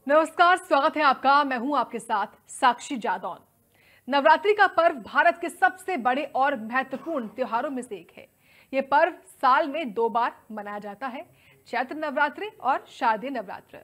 नमस्कार, स्वागत है आपका। मैं हूं आपके साथ साक्षी जादौन। नवरात्रि का पर्व भारत के सबसे बड़े और महत्वपूर्ण त्योहारों में से एक है। ये पर्व साल में 2 बार मनाया जाता है, चैत्र नवरात्रि और शारदीय नवरात्र।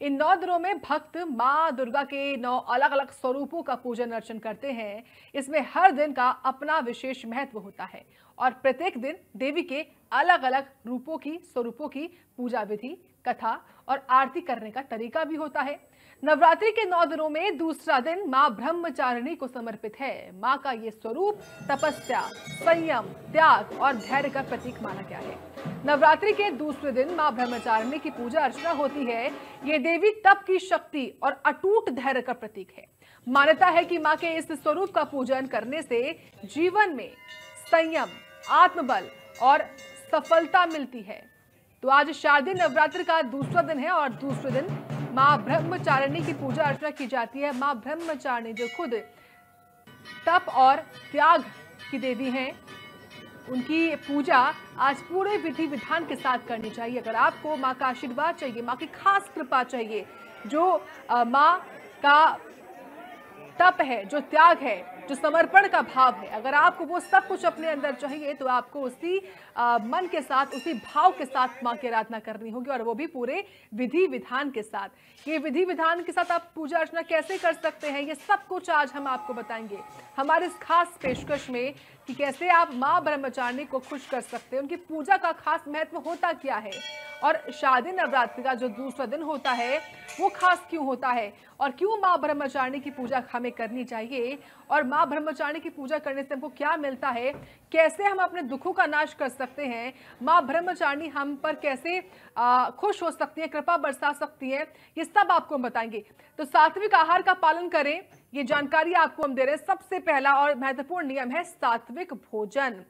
इन 9 दिनों में भक्त मां दुर्गा के 9 अलग अलग स्वरूपों का पूजन अर्चन करते हैं। इसमें हर दिन का अपना विशेष महत्व होता है और प्रत्येक दिन देवी के अलग अलग स्वरूपों की पूजा विधि, कथा और आरती करने का तरीका भी होता है। नवरात्रि के 9 दिनों में दूसरा दिन मां ब्रह्मचारिणी को समर्पित है। मां का ये स्वरूप तपस्या, संयम, त्याग और धैर्य का प्रतीक माना गया है। नवरात्रि के दूसरे दिन मां ब्रह्मचारिणी की पूजा अर्चना होती है। ये देवी तप की शक्ति और अटूट धैर्य का प्रतीक है। मान्यता है कि मां के इस स्वरूप का पूजन करने से जीवन में संयम, आत्मबल और सफलता मिलती है। तो आज शारदीय नवरात्र का दूसरा दिन है और दूसरे दिन मां ब्रह्मचारिणी की पूजा अर्चना की जाती है। मां ब्रह्मचारिणी जो खुद तप और त्याग की देवी हैं, उनकी पूजा आज पूरे विधि विधान के साथ करनी चाहिए। अगर आपको मां का आशीर्वाद चाहिए, मां की खास कृपा चाहिए, जो मां का तप है, जो त्याग है, जो समर्पण का भाव है, अगर आपको वो सब कुछ अपने अंदर चाहिए तो आपको उसी मन के साथ, उसी भाव के साथ मां की आराधना करनी होगी और वो भी पूरे विधि विधान के साथ। ये विधि विधान के साथ आप पूजा अर्चना कैसे कर सकते हैं, ये सब कुछ आज हम आपको बताएंगे हमारे इस खास पेशकश में कि कैसे आप मां ब्रह्मचारिणी को खुश कर सकते हैं, उनकी पूजा का खास महत्व होता क्या है और शारदीय नवरात्रि का जो दूसरा दिन होता है वो खास क्यों होता है और क्यों मां ब्रह्मचारिणी की पूजा हमें करनी चाहिए और मां ब्रह्मचारिणी की पूजा करने से हमको क्या मिलता है, कैसे हम अपने दुखों का नाश कर सकते हैं, मां ब्रह्मचारिणी हम पर कैसे खुश हो सकती है, कृपा बरसा सकती है, ये सब आपको हम बताएंगे। तो सात्विक आहार का पालन करें, ये जानकारी आपको हम दे रहे हैं। सबसे पहला और महत्वपूर्ण नियम है सात्विक भोजन।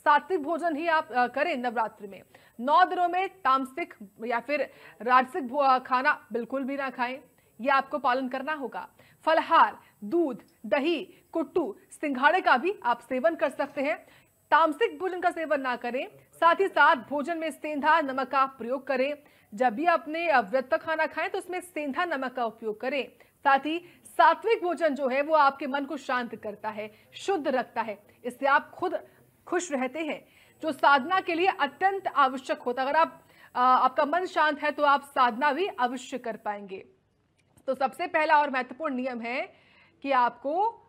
सात्विक भोजन ही आप करें नवरात्रि में। 9 दिनों में तामसिक या फिर राजसिक खाना बिल्कुल भी ना खाएं, ये आपको पालन करना होगा। फलहार, दूध, दही, कुट्टू, सिंघाड़े का भी आप सेवन कर सकते हैं। तामसिक भोजन का सेवन ना करें। साथ ही साथ भोजन में सेंधा नमक का प्रयोग करें। जब भी अपने व्रत का खाना खाएं तो उसमें सेंधा नमक का उपयोग करें। साथ ही सात्विक भोजन जो है वो आपके मन को शांत करता है, शुद्ध रखता है, इससे आप खुद खुश रहते हैं, जो साधना के लिए अत्यंत आवश्यक होता है। अगर आपका मन शांत है तो आप साधना भी अवश्य कर पाएंगे। तो सबसे पहला और महत्वपूर्ण नियम है कि आपको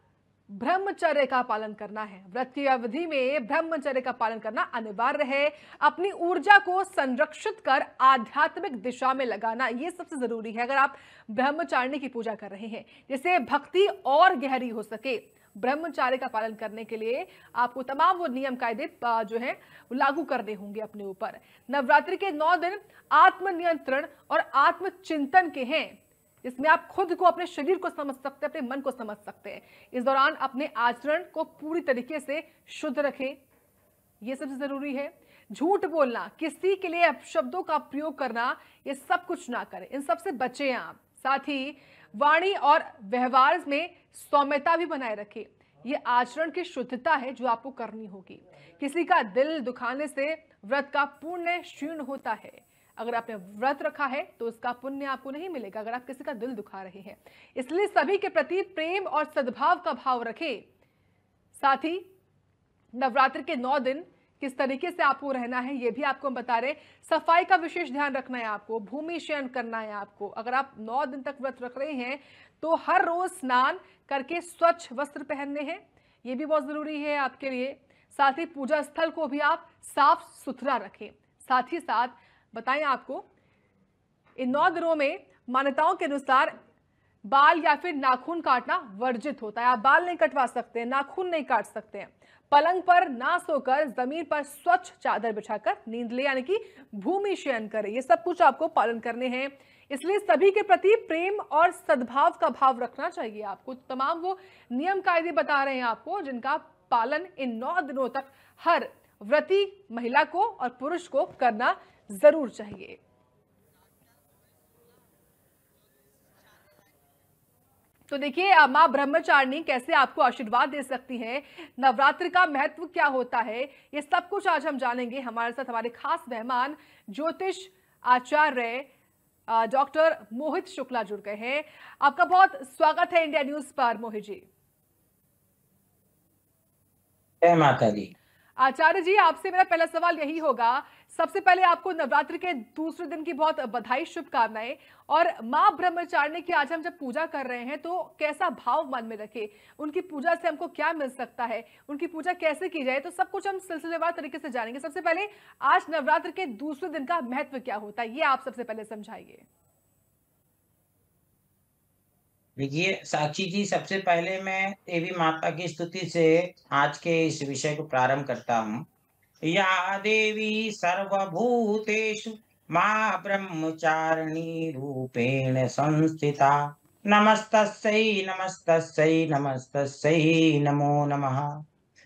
ब्रह्मचर्य का पालन करना है। व्रत की अवधि में ब्रह्मचर्य का पालन करना अनिवार्य है। अपनी ऊर्जा को संरक्षित कर आध्यात्मिक दिशा में लगाना, ये सबसे जरूरी है अगर आप ब्रह्मचारिणी की पूजा कर रहे हैं, जिससे भक्ति और गहरी हो सके। ब्रह्मचर्य का पालन करने के लिए आपको तमाम वो नियम कायदे जो है लागू करने होंगे अपने ऊपर। नवरात्रि के 9 दिन आत्मनियंत्रण और आत्मचिंतन के हैं, इसमें आप खुद को, अपने शरीर को समझ सकते हैं, अपने मन को समझ सकते हैं। इस दौरान अपने आचरण को पूरी तरीके से शुद्ध रखें, यह सबसे जरूरी है। झूठ बोलना, किसी के लिए अपशब्दों का प्रयोग करना, ये सब कुछ ना करें, इन सबसे बचें आप। साथ ही वाणी और व्यवहार में सौम्यता भी बनाए रखें। ये आचरण की शुद्धता है जो आपको करनी होगी। किसी का दिल दुखाने से व्रत का पुण्य क्षीण होता है। अगर आपने व्रत रखा है तो उसका पुण्य आपको नहीं मिलेगा अगर आप किसी का दिल दुखा रहे हैं। इसलिए सभी के प्रति प्रेम और सद्भाव का भाव रखें। साथ ही नवरात्रि के 9 दिन किस तरीके से आपको रहना है ये भी आपको हम बता रहे हैं। सफाई का विशेष ध्यान रखना है आपको, भूमि शयन करना है आपको। अगर आप 9 दिन तक व्रत रख रहे हैं तो हर रोज स्नान करके स्वच्छ वस्त्र पहनने हैं, ये भी बहुत जरूरी है आपके लिए। साथ ही पूजा स्थल को भी आप साफ सुथरा रखें। साथ ही साथ बताएं आपको, इन 9 दिनों में मान्यताओं के अनुसार बाल या फिर नाखून काटना वर्जित होता है। आप बाल नहीं कटवा सकते हैं, नाखून नहीं काट सकते हैं। पलंग पर ना सोकर जमीन पर स्वच्छ चादर बिछाकर नींद ले, यानी कि भूमि शयन करें। ये सब कुछ आपको पालन करने हैं। इसलिए सभी के प्रति प्रेम और सद्भाव का भाव रखना चाहिए आपको। तमाम वो नियम कायदे बता रहे हैं आपको जिनका पालन इन 9 दिनों तक हर व्रती महिला को और पुरुष को करना जरूर चाहिए। तो देखिए मां ब्रह्मचारिणी कैसे आपको आशीर्वाद दे सकती हैं, नवरात्रि का महत्व क्या होता है, ये सब कुछ आज हम जानेंगे। हमारे साथ हमारे खास मेहमान ज्योतिष आचार्य डॉक्टर मोहित शुक्ला जुड़ गए हैं। आपका बहुत स्वागत है इंडिया न्यूज पर मोहित जी। जय माता दी। आचार्य जी, आपसे मेरा पहला सवाल यही होगा। सबसे पहले आपको नवरात्रि के दूसरे दिन की बहुत बधाई, शुभकामनाएं। और मां ब्रह्मचारिणी की आज हम जब पूजा कर रहे हैं तो कैसा भाव मन में रखे, उनकी पूजा से हमको क्या मिल सकता है, उनकी पूजा कैसे की जाए, तो सब कुछ हम सिलसिलेवार तरीके से जानेंगे। सबसे पहले आज नवरात्र के दूसरे दिन का महत्व क्या होता है, ये आप सबसे पहले समझाइए। देखिए साक्षी जी, सबसे पहले मैं देवी माता की स्तुति से आज के इस विषय को प्रारंभ करता हूँ। या देवी सर्वभूतेषु मां ब्रह्मचारिणी रूपेण संस्थिता, नमस्तस्यै नमस्तस्यै नमस्तस्यै नमो नमः।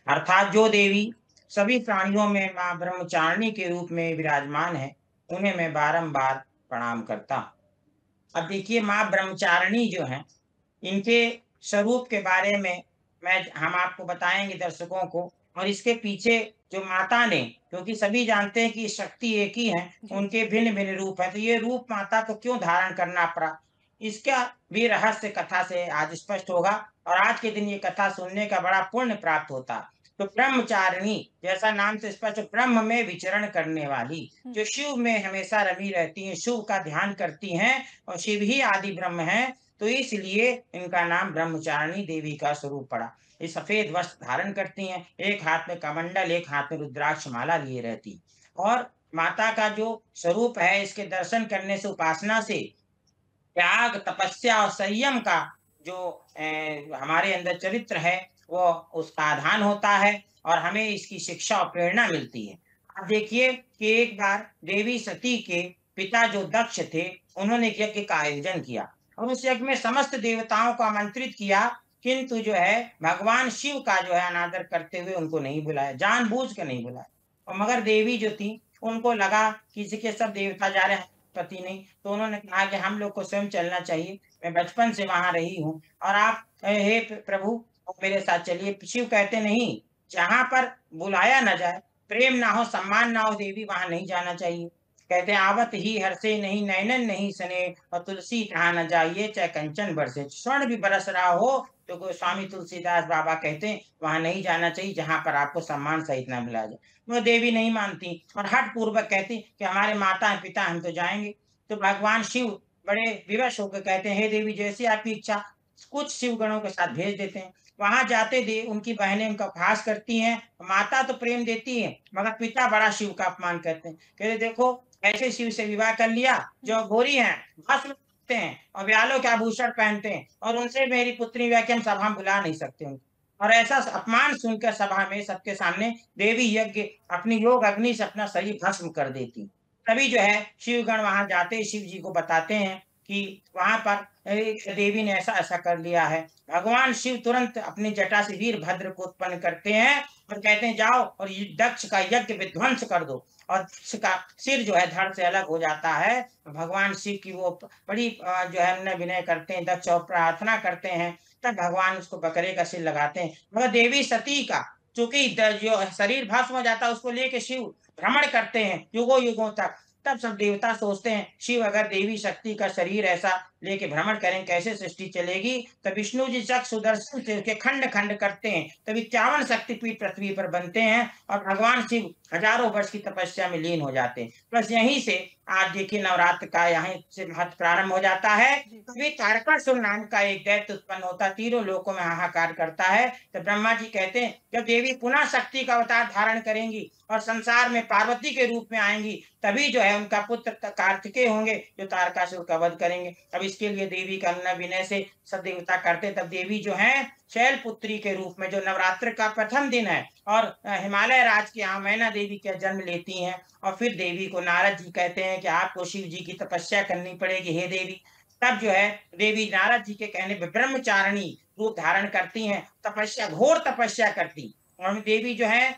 अर्थात जो देवी सभी प्राणियों में मां ब्रह्मचारिणी के रूप में विराजमान है, उन्हें मैं बारंबार प्रणाम करता हूँ। अब देखिए, मां ब्रह्मचारिणी जो है, इनके स्वरूप के बारे में हम आपको बताएंगे दर्शकों को। और इसके पीछे जो माता ने, क्योंकि सभी जानते हैं कि शक्ति एक ही है, जी। उनके भिन्न भिन्न रूप है, तो ये रूप माता को क्यों धारण करना पड़ा, इसका भी रहस्य कथा से आज स्पष्ट होगा। और आज के दिन ये कथा सुनने का बड़ा पुण्य प्राप्त होता है। तो ब्रह्मचारिणी, जैसा नाम से स्पष्ट, ब्रह्म में विचरण करने वाली, जो शिव में हमेशा रमी रहती हैं, शिव का ध्यान करती हैं, और शिव ही आदि ब्रह्म है, तो इसलिए इनका नाम ब्रह्मचारिणी देवी का स्वरूप पड़ा। ये सफेद वस्त्र धारण करती हैं, एक हाथ में कमंडल, एक हाथ में रुद्राक्ष माला लिए रहती। और माता का जो स्वरूप है, इसके दर्शन करने से, उपासना से त्याग, तपस्या और संयम का जो हमारे अंदर चरित्र है, वो उसका आधान होता है, और हमें इसकी शिक्षा और प्रेरणा मिलती है। अब देखिए कि एक बार देवी सती के पिता जो दक्ष थे, उन्होंने एक यज्ञ का आयोजन किया, और उस यज्ञ में समस्त देवताओं को आमंत्रित किया, किंतु जो है भगवान शिव का जो है अनादर करते हुए उनको नहीं बुलाया, जानबूझ के नहीं बुलाया। और मगर देवी जो थी, उनको लगा किसी के सब देवता जा रहे हैं, पति नहीं, तो उन्होंने कहा कि हम लोग को स्वयं चलना चाहिए, मैं बचपन से वहां रही हूँ, और आप हे प्रभु मेरे साथ चलिए। शिव कहते नहीं, जहां पर बुलाया न जाए, प्रेम ना हो, सम्मान ना हो देवी, वहां नहीं जाना चाहिए। कहते हैं आवत ही हर्षे नहीं, नैनन नहीं सने, और तुलसी कहाँ न जाइए, चाहे कंचन बरसे, स्वर्ण भी बरस रहा हो, तो गोस्वामी तुलसीदास बाबा कहते हैं वहां नहीं जाना चाहिए, जहां पर आपको सम्मान सहित ना मिला जाए। वो देवी नहीं मानती, और हठ पूर्वक कहती कि हमारे माता पिता, हम तो जाएंगे। तो भगवान शिव बड़े विवश होकर कहते हैं, हे देवी, जैसी आपकी इच्छा। कुछ शिव गणों के साथ भेज देते हैं। वहां जाते दे उनकी बहनें उनका उपहास करती हैं। माता तो प्रेम देती है, मगर पिता बड़ा शिव का अपमान करते हैं। कहते देखो, ऐसे शिव से विवाह कर लिया जो घोरी हैं, भस्म करते हैं और व्यालों के आभूषण पहनते हैं, और उनसे मेरी पुत्री विवाह की हम सभा में बुला नहीं सकते उनको। और ऐसा अपमान सुनकर सभा में सबके सामने देवी यज्ञ अपनी योग अग्नि से अपना शरीर भस्म कर देती। तभी जो है शिवगण वहां जाते, शिव जी को बताते हैं कि वहां पर देवी ने ऐसा ऐसा कर लिया है। भगवान शिव तुरंत अपनी जटा से वीरभद्र को उत्पन्न करते हैं, और कहते हैं जाओ और दक्ष का यज्ञ विध्वंस कर दो। और दक्ष का सिर जो है धड़ से अलग हो जाता है। भगवान शिव की वो बड़ी जो है उन्हें विनय करते हैं, दक्ष, और प्रार्थना करते हैं। तब भगवान उसको बकरे का सिर लगाते हैं। मगर देवी सती का चूंकि जो शरीर भस्म हो जाता है, उसको लेके शिव भ्रमण करते हैं युगों युगों तक। तब सब देवता सोचते हैं, शिव अगर देवी शक्ति का शरीर ऐसा लेके भ्रमण करें, कैसे सृष्टि चलेगी। तो विष्णु जी चक सुदर्शन से उसके खंड खंड करते हैं, तब 51 शक्तिपीठ पृथ्वी पर बनते हैं, और भगवान शिव हजारों वर्ष की तपस्या में लीन हो जाते हैं। बस यहीं से आज देखिए नवरात्र का यहाँ से महत्व प्रारंभ हो जाता है। तभी तारकासुर नाम का एक दैत्य उत्पन्न होता, तीनों लोकों में हाहाकार करता है। तो ब्रह्मा जी कहते हैं, जब देवी पुनः शक्ति का अवतार धारण करेंगी और संसार में पार्वती के रूप में आएंगी, तभी जो है उनका पुत्र कार्तिकेय होंगे, जो तारकासुर का वध करेंगे। अब इसके लिए देवी का अनुनय विनय से सब देवता करते। तब देवी जो है शैलपुत्री के रूप में, जो नवरात्र का प्रथम दिन है, और हिमालय राज की यहाँ मैना देवी का जन्म लेती हैं। और फिर देवी को नारद जी कहते हैं कि आपको शिव जी की तपस्या करनी पड़ेगी, हे देवी। तब जो है देवी नारद जी के कहने पर ब्रह्मचारिणी रूप धारण करती हैं, तपस्या, घोर तपस्या करती। और देवी जो है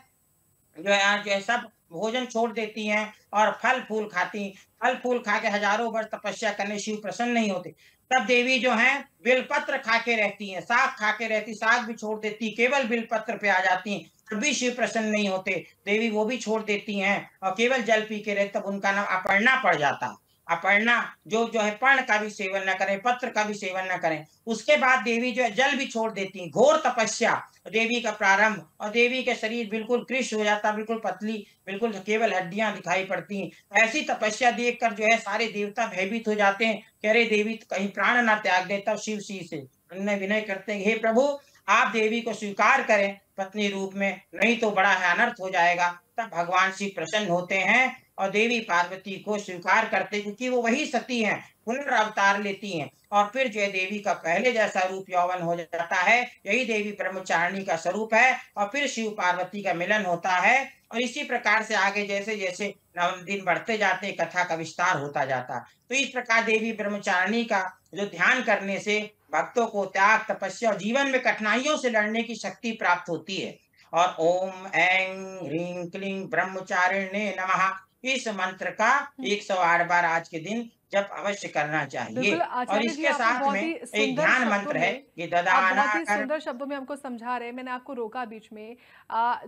सब भोजन छोड़ देती हैं, और फल फूल खाती। फल फूल खा के हजारों वर्ष तपस्या करने शिव प्रसन्न नहीं होते। तब देवी जो है बेलपत्र खा के रहती हैं, साग खा के रहती, साग भी छोड़ देती, केवल बेलपत्र पे आ जाती हैं, तब भी शिव प्रसन्न नहीं होते। देवी वो भी छोड़ देती हैं, और केवल जल पी के रहते, तब उनका नाम अपर्णा पड़ जाता। अपर्णा जो है पर्ण का भी सेवन न करें, पत्र का भी सेवन न करें। उसके बाद देवी जो है जल भी छोड़ देती हैं। घोर तपस्या देवी का प्रारंभ, और देवी के शरीर बिल्कुल कृश हो जाता, बिल्कुल पतली, बिल्कुल केवल हड्डियां दिखाई पड़ती हैं। ऐसी तपस्या देखकर जो है सारे देवता भयभीत हो जाते हैं कि अरे देवी कहीं प्राण ना त्याग दे। तब शिव जी से विनय करते हैं, हे प्रभु आप देवी को स्वीकार करें पत्नी रूप में, नहीं तो बड़ा है अनर्थ हो जाएगा। तब भगवान शिव प्रसन्न होते हैं और देवी पार्वती को स्वीकार करते, क्योंकि वो वही सती हैं, पुनर्अवतार लेती हैं। और फिर जो है देवी का पहले जैसा रूप यौवन हो जाता है। यही देवी ब्रह्मचारिणी का स्वरूप है। और फिर शिव पार्वती का मिलन होता है। और इसी प्रकार से आगे जैसे जैसे दिन बढ़ते जाते हैं, कथा का विस्तार होता जाता है। तो इस प्रकार देवी ब्रह्मचारिणी का जो ध्यान करने से भक्तों को त्याग, तपस्या और जीवन में कठिनाइयों से लड़ने की शक्ति प्राप्त होती है। और ओम ऐं ह्रीं क्लीं ब्रह्मचारिणे नमः, इस मंत्र का 108 बार आज के दिन जप अवश्य करना चाहिए। बिल्कुल और आचार्य जी, इसके आपने साथ में बहुत ही एक सुंदर ध्यान शब्दों मंत्र है में कि आप बहुत ही ददानाकर। सुंदर शब्दों में हमको समझा रहे हैं। मैंने आपको रोका बीच में।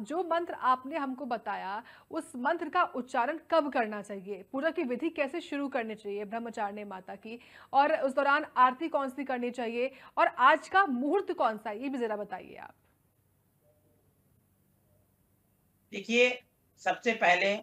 जो मंत्र आपने हमको बताया, उस मंत्र का उच्चारण कब करना चाहिए, पूजा की विधि कैसे शुरू करनी चाहिए ब्रह्मचारिणी माता की, और उस दौरान आरती कौन सी करनी चाहिए, और आज का मुहूर्त कौन सा है, ये भी जरा बताइए आप। देखिए, सबसे पहले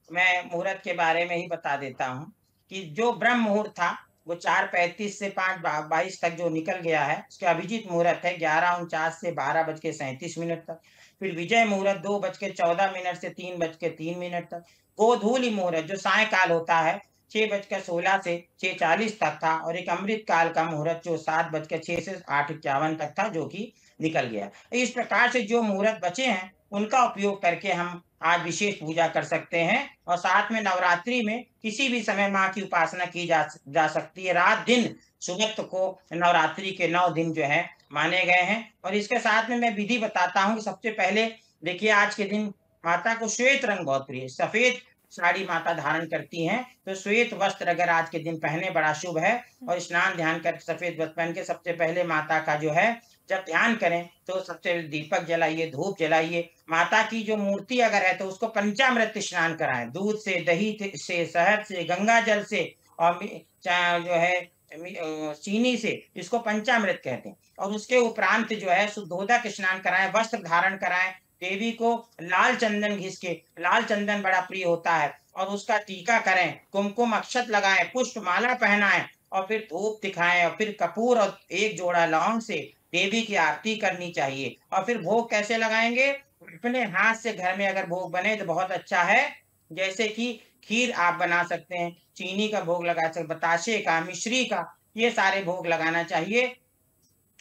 मैं मुहूर्त के बारे में ही बता देता हूँ कि जो ब्रह्म मुहूर्त था वो 4:35 से 5:22 तक जो निकल गया है, उसके अभिजीत मुहूर्त है 11:49 से 12:37 तक। फिर विजय मुहूर्त 2:14 से 3:03 तक। गोधूली मुहूर्त जो सायकाल होता है 6:16 से 6:40 तक था। और एक अमृत काल का मुहूर्त जो 7:06 से 8:51 तक था, जो कि निकल गया। इस प्रकार से जो मुहूर्त बचे हैं उनका उपयोग करके हम आज विशेष पूजा कर सकते हैं। और साथ में नवरात्रि में किसी भी समय माँ की उपासना की जा सकती है। रात दिन सुगत को नवरात्रि के 9 दिन जो है माने गए हैं। और इसके साथ में मैं विधि बताता हूँ कि सबसे पहले देखिए, आज के दिन माता को श्वेत रंग बहुत प्रिय है। सफेद साड़ी माता धारण करती हैं, तो श्वेत वस्त्र अगर आज के दिन पहने बड़ा शुभ है। और स्नान ध्यान करके सफेद वस्त्र पहन के सबसे पहले माता का जो है जब ध्यान करें तो सबसे पहले दीपक जलाइए, धूप जलाइए। माता की जो मूर्ति अगर है तो उसको पंचामृत स्नान कराएं, दूध से, दही से, शहद से, गंगा जल से, और जो है चीनी से, इसको पंचामृत कहते हैं। और उसके उपरांत जो है शुद्धोदक स्नान कराएं, वस्त्र धारण कराएं। देवी को लाल चंदन घिस के, लाल चंदन बड़ा प्रिय होता है, और उसका टीका करें, कुमकुम अक्षत लगाएं, पुष्प माला पहनाएं, और फिर धूप दिखाएं, और फिर कपूर और एक जोड़ा लौंग से देवी की आरती करनी चाहिए। और फिर भोग कैसे लगाएंगे? अपने हाथ से घर में अगर भोग बने तो बहुत अच्छा है। जैसे कि खीर आप बना सकते हैं, चीनी का भोग लगा सकते, बताशे का, मिश्री का, ये सारे भोग लगाना चाहिए।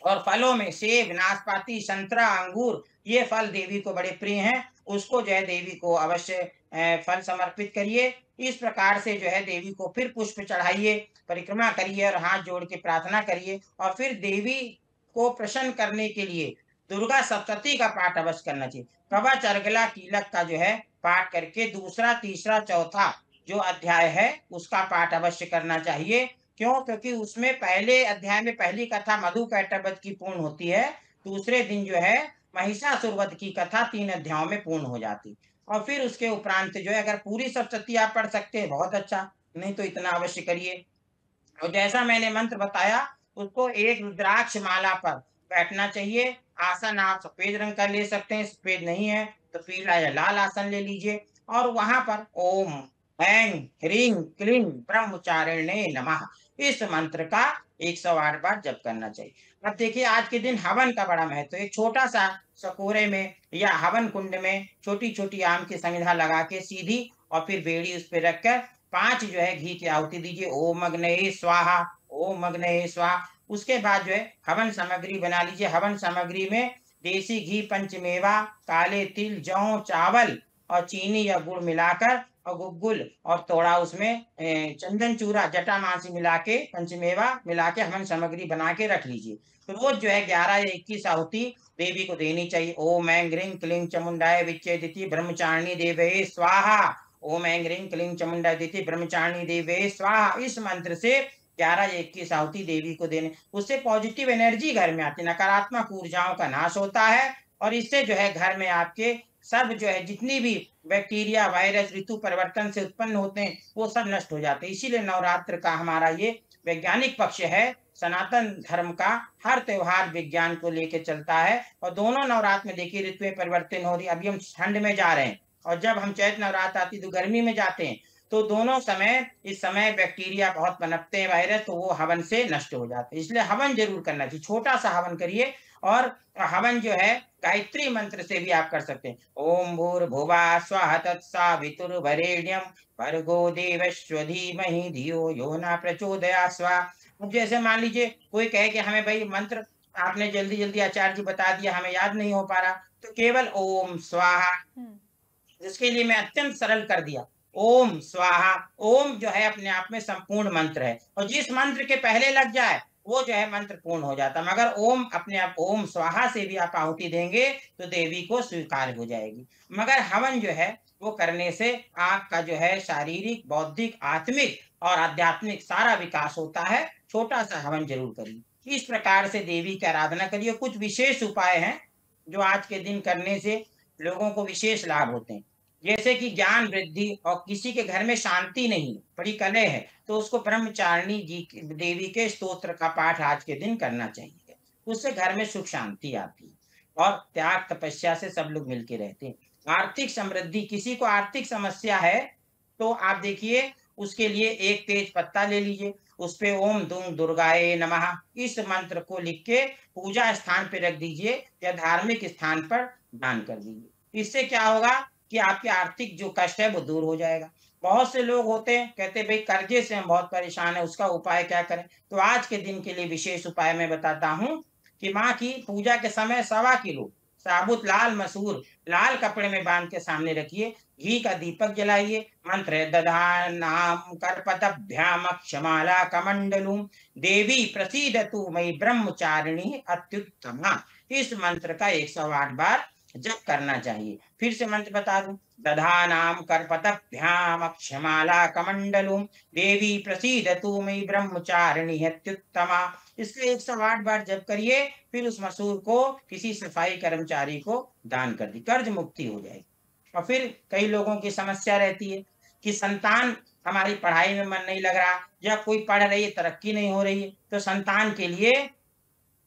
और फलों में सेब, नाशपाती, संतरा, अंगूर, ये फल देवी को बड़े प्रिय हैं। उसको जो है देवी को अवश्य फल समर्पित करिए। इस प्रकार से जो है देवी को फिर पुष्प चढ़ाइए, परिक्रमा करिए और हाथ जोड़ के प्रार्थना करिए। और फिर देवी को प्रसन्न करने के लिए दुर्गा सप्तशती का पाठ अवश्य करना चाहिए। कवच, अर्गला, कीलक का जो है पाठ करके दूसरा, तीसरा, चौथा जो अध्याय है उसका पाठ अवश्य करना चाहिए। क्यों? क्योंकि उसमें पहले अध्याय में पहली कथा मधु कैटभ की पूर्ण होती है। दूसरे दिन जो है महिषासुर वध की कथा 3 अध्यायों में पूर्ण हो जाती। और फिर उसके उपरांत जो है अगर पूरी सप्तशती आप पढ़ सकते हैं बहुत अच्छा, नहीं तो इतना अवश्य करिए। और जैसा मैंने मंत्र बताया उसको एक रुद्राक्ष माला पर बैठना चाहिए। आसन आप सफेद रंग का ले सकते हैं, सफेद नहीं है तो पीला या लाल आसन ले लीजिए। और वहां पर ओम ऐं ह्रीं क्लीं ब्रह्मचारिणे नमः, इस मंत्र का 108 बार जप करना चाहिए। अब देखिए, आज के दिन हवन का बड़ा महत्व है। एक छोटा सा सकोरे में या हवन कुंड में छोटी छोटी आम की संविधा लगा के सीधी, और फिर बेड़ी उस पर रखकर 5 जो है घी की आहुति दीजिए। ओम अग्नये स्वाहा, ओम अग्नये स्वाहा। उसके बाद जो है हवन सामग्री बना लीजिए। हवन सामग्री में देसी घी, पंचमेवा, काले तिल, जौ, चावल और चीनी या गुड़ मिलाकर, और गुग्गुल और थोड़ा उसमें चंदन चूरा, जटामांसी मिला के, पंचमेवा मिला के हवन सामग्री बना के रख लीजिए। तो रोज जो है 11 या 21 आहुति देवी को देनी चाहिए। ओम ऐं ह्रीं क्लीं चामुंडाय विच्चेदिति ब्रह्मचारिणी देवे स्वाहा, ओम ऐं ह्रीं क्लीं चामुंडाय दिति ब्रह्मचारिणी देवे स्वाहा। इस मंत्र से 11 या 21 आहुति देवी को देने, उससे पॉजिटिव एनर्जी घर में आती है, नकारात्मक ऊर्जाओं का नाश होता है। और इससे जो है घर में आपके सब जो है जितनी भी बैक्टीरिया, वायरस ऋतु परिवर्तन से उत्पन्न होते हैं वो सब नष्ट हो जाते हैं। इसीलिए नवरात्र का हमारा ये वैज्ञानिक पक्ष है। सनातन धर्म का हर त्योहार विज्ञान को लेके चलता है। और दोनों नवरात्र में देखिए ऋतुएं परिवर्तन हो रही, अभी हम ठंड में जा रहे हैं, और जब हम चैत नवरात्र आती तो गर्मी में जाते हैं। तो दोनों समय, इस समय बैक्टीरिया बहुत पनपते हैं, वायरस, तो वो हवन से नष्ट हो जाते हैं। इसलिए हवन जरूर करना चाहिए, छोटा सा हवन करिए। और हवन जो है गायत्री मंत्र से भी आप कर सकते हैं। ओम भूर्भुवः स्वः तत्सवितुर्वरेण्यं भर्गो देवस्य धीमहि धियो यो न प्रचोदयात् स्वाहा। अब जैसे मान लीजिए कोई कहे कि हमें भाई मंत्र आपने जल्दी जल्दी आचार्य जी बता दिया, हमें याद नहीं हो पा रहा, तो केवल ओम स्वाहा, जिसके लिए मैं अत्यंत सरल कर दिया, ओम स्वाहा। ओम जो है अपने आप में संपूर्ण मंत्र है, और जिस मंत्र के पहले लग जाए वो जो है मंत्र पूर्ण हो जाता है। मगर ओम अपने आप, ओम स्वाहा से भी आप आहुति देंगे तो देवी को स्वीकार हो जाएगी। मगर हवन जो है वो करने से आपका जो है शारीरिक, बौद्धिक, आत्मिक और आध्यात्मिक सारा विकास होता है। छोटा सा हवन जरूर करिए। इस प्रकार से देवी की आराधना करिए। कुछ विशेष उपाय हैं जो आज के दिन करने से लोगों को विशेष लाभ होते हैं, जैसे कि ज्ञान वृद्धि, और किसी के घर में शांति नहीं, बड़ी कलह है, तो उसको ब्रह्मचारिणी जी देवी के स्तोत्र का पाठ आज के दिन करना चाहिए। उससे घर में सुख शांति आती है, और त्याग तपस्या से सब लोग मिलके रहते हैं। आर्थिक समृद्धि, किसी को आर्थिक समस्या है तो आप देखिए उसके लिए एक तेज पत्ता ले लीजिए, उस पे ओम दुम दुर्गाए नमः इस मंत्र को लिख के पूजा स्थान पे रख दीजिए या धार्मिक स्थान पर दान कर दीजिए। इससे क्या होगा कि आपके आर्थिक जो कष्ट है वो दूर हो जाएगा। बहुत से लोग होते हैं कहते भाई कर्जे से हम बहुत परेशान है, उसका उपाय क्या करें। तो आज के दिन के लिए विशेष उपाय मैं बताता हूँ कि माँ की पूजा के समय 1.25 किलो साबुत लाल मसूर लाल कपड़े में बांध के सामने रखिए, घी का दीपक जलाइए। मंत्र है दधानाम करपतभ्याम क्षमाला कमंडलुम देवी प्रसीदतु मयि ब्रह्मचारिणी अत्युत्तमा। इस मंत्र का 108 बार जप करना चाहिए। फिर से मंत्र बता दूं, दधानाम करपतभ्याम क्षमाला कमंडलुम देवी प्रसीदतु मयि ब्रह्मचारिणी अत्युत्तमा। इसलिए 108 बार जप करिए। फिर उस मसूर को किसी सफाई कर्मचारी को दान कर दी, कर्ज मुक्ति हो जाएगी। और फिर कई लोगों की समस्या रहती है कि संतान, हमारी पढ़ाई में मन नहीं लग रहा, या कोई पढ़ रही है तरक्की नहीं हो रही है, तो संतान के लिए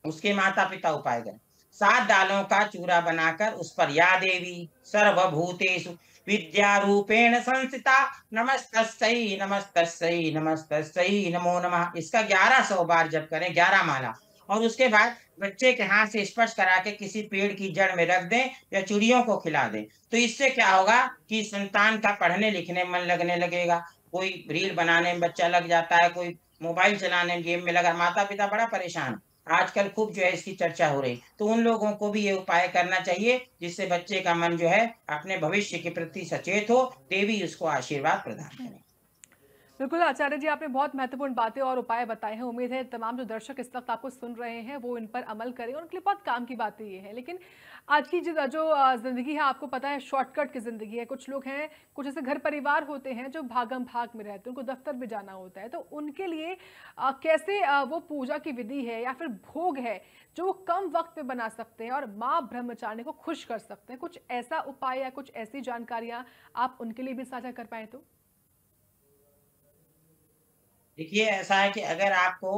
उसके माता पिता उपाय करें। 7 दालों का चूरा बनाकर उस पर या देवी सर्वभूतेषु विद्या रूपेण संस्थिता नमस्तस्यै नमस्तस्यै नमस्तस्यै नमो नमः, इसका 1100 बार जप करें, 11 माला। और उसके बाद बच्चे के हाथ से स्पर्श करा के किसी पेड़ की जड़ में रख दें या चिड़ियों को खिला दें। तो इससे क्या होगा कि संतान का पढ़ने लिखने में मन लगने लगेगा। कोई रील बनाने में बच्चा लग जाता है, कोई मोबाइल चलाने गेम में लगा, माता पिता बड़ा परेशान। आजकल खूब जो है इसकी चर्चा हो रही, तो उन लोगों को भी ये उपाय करना चाहिए जिससे बच्चे का मन जो है अपने भविष्य के प्रति सचेत हो, देवी उसको आशीर्वाद प्रदान करें। बिल्कुल आचार्य जी, आपने बहुत महत्वपूर्ण बातें और उपाय बताए हैं। उम्मीद है तमाम जो दर्शक इस वक्त आपको सुन रहे हैं वो इन पर अमल करें, और उनके लिए बहुत काम की बातें ये है। लेकिन आज की जो ज़िंदगी है, आपको पता है शॉर्टकट की ज़िंदगी है। कुछ लोग हैं, कुछ ऐसे घर परिवार होते हैं जो भागम भाग में रहते हैं, उनको दफ्तर भी जाना होता है, तो उनके लिए कैसे वो पूजा की विधि है या फिर भोग है जो वो कम वक्त में बना सकते हैं और माँ ब्रह्मचारिणी को खुश कर सकते हैं। कुछ ऐसा उपाय या कुछ ऐसी जानकारियाँ आप उनके लिए भी साझा कर पाए तो? देखिए ऐसा है कि अगर आपको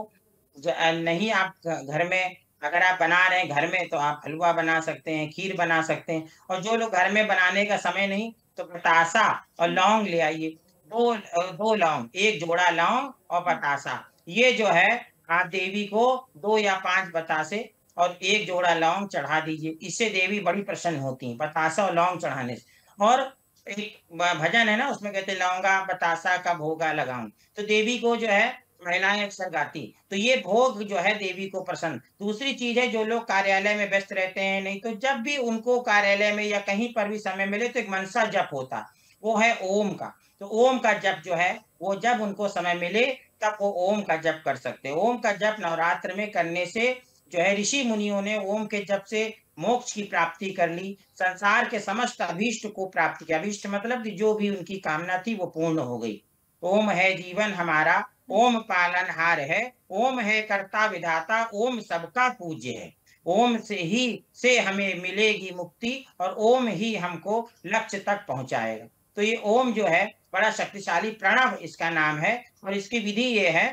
नहीं, आप घर में अगर आप बना रहे हैं घर में, तो आप हलवा बना सकते हैं, खीर बना सकते हैं। और जो लोग घर में बनाने का समय नहीं, तो बतासा और हम्म, लौंग ले आइए। दो लौंग, एक जोड़ा लौंग और हम्म, बतासा, ये जो है आप देवी को 2 या 5 बतासे और एक जोड़ा लौंग चढ़ा दीजिए। इससे देवी बड़ी प्रसन्न होती है, बतासा और लौंग चढ़ाने से। और एक भजन है ना, उसमें कहते हैं लौंगा बतासा का भोगा लगाऊं, तो देवी को जो है महिलाएं अक्सर गाती। तो ये भोग जो है देवी को प्रसन्न। दूसरी चीज है, जो लोग कार्यालय में व्यस्त रहते हैं, नहीं तो जब भी उनको कार्यालय में या कहीं पर भी समय मिले तो एक मनसा जप होता, वो है ओम का। तो ओम का जप जो है वो जब उनको समय मिले तब वो ओम का जप कर सकते हैं। ओम का जप नवरात्र में करने से जो है ऋषि मुनियों ने ओम के जप से मोक्ष की प्राप्ति कर ली, संसार के समस्त अभीष्ट को प्राप्त किया। अभीष्ट मतलब कि जो भी उनकी कामना थी वो पूर्ण हो गई। ओम है जीवन हमारा, ओम पालनहार है, ओम है कर्ता विधाता, ओम सबका पूज्य है। ओम से हमें मिलेगी मुक्ति और ओम ही हमको लक्ष्य तक पहुंचाएगा। तो ये ओम जो है बड़ा शक्तिशाली प्रणव इसका नाम है और इसकी विधि ये है,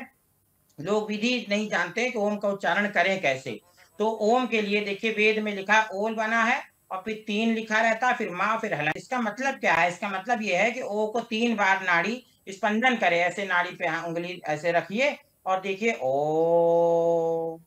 लोग विधि नहीं जानते कि ओम का उच्चारण करें कैसे। तो ओम के लिए देखिए वेद में लिखा ओल बना है और फिर 3 लिखा रहता है, फिर माँ फिर हलन। इसका मतलब क्या है? इसका मतलब ये है कि ओ को 3 बार नाड़ी स्पंदन करे, ऐसे नाड़ी पे उंगली ऐसे रखिए और देखिए ओ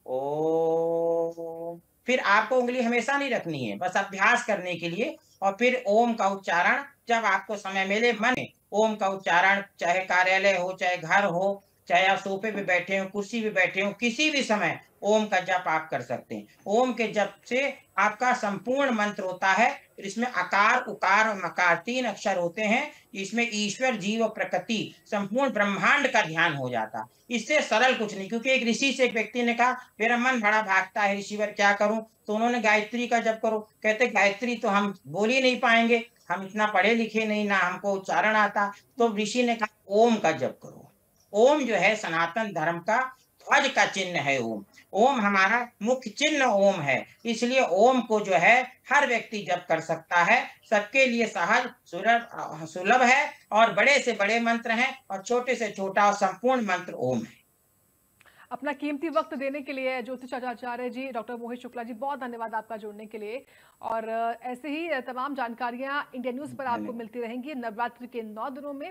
ओ। फिर आपको उंगली हमेशा नहीं रखनी है, बस अभ्यास करने के लिए। और फिर ओम का उच्चारण जब आपको समय मिले मन में ओम का उच्चारण, चाहे कार्यालय हो, चाहे घर हो, चाहे आप सोफे पे बैठे हो, कुर्सी पे बैठे हो, किसी भी समय ओम का जप आप कर सकते हैं। ओम के जप से आपका संपूर्ण मंत्र होता है। इसमें आकार, उकार और मकार 3 अक्षर होते हैं। इसमें ईश्वर, जीव और प्रकृति, संपूर्ण ब्रह्मांड का ध्यान हो जाता। इससे सरल कुछ नहीं। क्योंकि एक ऋषि से एक व्यक्ति ने कहा मेरा मन बड़ा भागता है ऋषिवर, क्या करूं? तो उन्होंने गायत्री का जप करो। कहते गायत्री तो हम बोल ही नहीं पाएंगे, हम इतना पढ़े लिखे नहीं, ना हमको उच्चारण आता। तो ऋषि ने कहा ओम का जप करो। ओम जो है सनातन धर्म का ध्वज का चिन्ह है। ओम ओम हमारा मुख्य चिन्ह ओम है। इसलिए ओम को जो है हर व्यक्ति जप कर सकता है। सबके लिए सहज सुलभ है और बड़े से बड़े मंत्र हैं और छोटे से छोटा और संपूर्ण मंत्र ओम है। अपना कीमती वक्त देने के लिए ज्योतिष आचार्य जी, डॉक्टर मोहित शुक्ला जी, बहुत धन्यवाद आपका जुड़ने के लिए। और ऐसे ही तमाम जानकारियां इंडिया न्यूज़ पर आपको धन्यवाद। मिलती रहेंगी नवरात्रि के 9 दिनों में।